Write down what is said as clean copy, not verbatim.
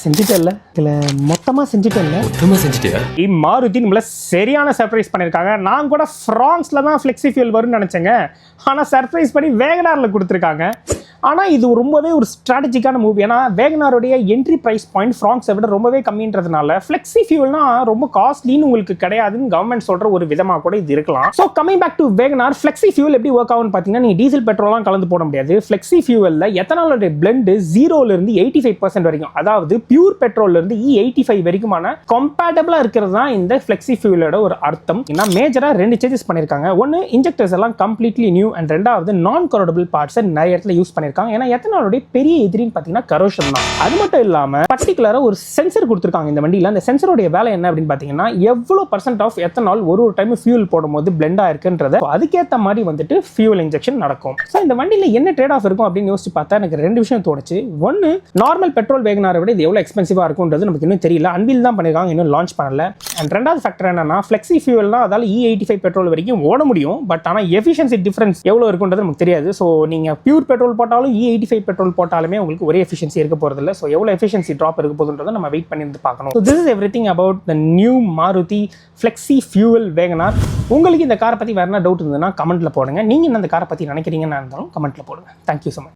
செஞ்சுட்டேன்ல மொத்தமாக செஞ்சுட்டியா? மாருதி நம்மள சரியான சர்ப்ரைஸ் பண்ணியிருக்காங்க. நான் கூட ஃப்ரான்ஸில் தான் ஃப்ளெக்ஸி ஃபியூல் வரும்னு நினச்சேங்க. ஆனால் சர்ப்ரைஸ் பண்ணி வேகனாரில் கொடுத்துருக்காங்க. ஆனால் இது ரொம்பவே ஒரு ஸ்ட்ராட்டஜிக்கான மூவ். ஏன்னா வேகனாருடைய என்ட்ரி ப்ரைஸ் பாயிண்ட் ஃப்ரான்ஸை விட ரொம்பவே கம்மின்றதுனால ஃப்ளெக்ஸி ஃபியூல்னா ரொம்ப காஸ்ட்லின்னு உங்களுக்கு கிடையாதுன்னு கவர்மெண்ட் சொல்கிற ஒரு விதமாக கூட இது இருக்கலாம். So coming back to WagonR, flexi fuel எப்படி ஒர்க் ஆகும்னு பார்த்தீங்கன்னா, நீங்கள் டீசல் பெட்ரோலாம் கலந்து போட முடியாது. ஃப்ளெக்ஸி ஃபியூவலில் எத்தனாலோட பிளெண்டு 0லேருந்து 85% வரைக்கும், அதாவது பியூர் பெட்ரோல்லேருந்து E85 வரைக்குமான கம்பேட்டபிளாக இருக்கிறது தான் இந்த ஃப்ளெக்ஸி ஃபியூலோட ஒரு அர்த்தம். ஏன்னா மேஜராக 2 சேஞ்சஸ் பண்ணியிருக்காங்க. ஒன்று, இன்ஜெக்டர்ஸ் எல்லாம் கம்ப்ளீட்லி நியூ, அண்ட் ரெண்டாவது நான் கரோடபிள் பார்ட்ஸை நிறைய இடத்துல யூஸ் பண்ணியிருக்காங்க. ஏன்னா எத்தனாலுடைய பெரிய எதிரின்னு பார்த்தீங்கன்னா கரோஷன் தான். அது மட்டும் இல்லாமல் பர்டிகுலராக ஒரு சென்சர் கொடுத்துருக்காங்க இந்த வண்டியில். அந்த சென்சருடைய வேலை என்ன அப்படின்னு பார்த்தீங்கன்னா, எவ்வளோ % ஆஃப் எத்தனால் ஒரு டைம் ஃபியூல் போடும்போது பிளெண்ட் ஆயிருக்குன்றத அதுக்கேற்ற மாதிரி வந்துட்டு ஃபியூல் இன்ஜெக்ஷன் நடக்கும். ஸோ இந்த வண்டியில் என்ன ட்ரேட் ஆஃப் இருக்கும் அப்படின்னு யோசிச்சு பார்த்தா எனக்கு 2 விஷயம் தோணுச்சு. ஒன்று, நார்மல் பெட்ரோல் வேகனாரை விட இது எவ்வளோ எக்ஸ்பென்சிவாக இருக்கும்ன்றது நமக்கு இன்னும் தெரியல. அன்வீல் தான் பண்ணியிருக்காங்க, இன்னும் லான்ச் பண்ணல. அண்ட் ரெண்டாவது ஃபேக்டர் என்னன்னா, ஃப்ளெக்ஸி ஃபியூல்னா அதால் E85 பெட்ரோல் வரைக்கும் ஓட முடியும். பட் ஆனால் எஃபிஷியன்சி டிஃபரன்ஸ் எவ்வளோ இருக்குன்றது நமக்கு தெரியாது. ஸோ நீங்கள் பியூர் பெட்ரோல் போட்டாலும் E85 பெட்ரோல் போட்டாலுமே உங்களுக்கு ஒரே எஃபிஷியன்சி இருக்க போகிறதில்ல. ஸோ எவ்வளோ எஃபிஷியன்சி ட்ராப் இருக்க போகுதுன்றதை நம்ம வெயிட் பண்ணி பார்க்கணும். So this is everything about the new Maruti flexi fuel Wagon R. உங்களுக்கு இந்த காரை பற்றி வேறு என்ன டவுட் இருந்ததுன்னா கமெண்ட்டில் போடுங்க. நீங்கள் இந்த காரை பற்றி நினைக்கிறீங்கன்னு இருந்தாலும் கமெண்ட்டில் போடுங்க. Thank you so much.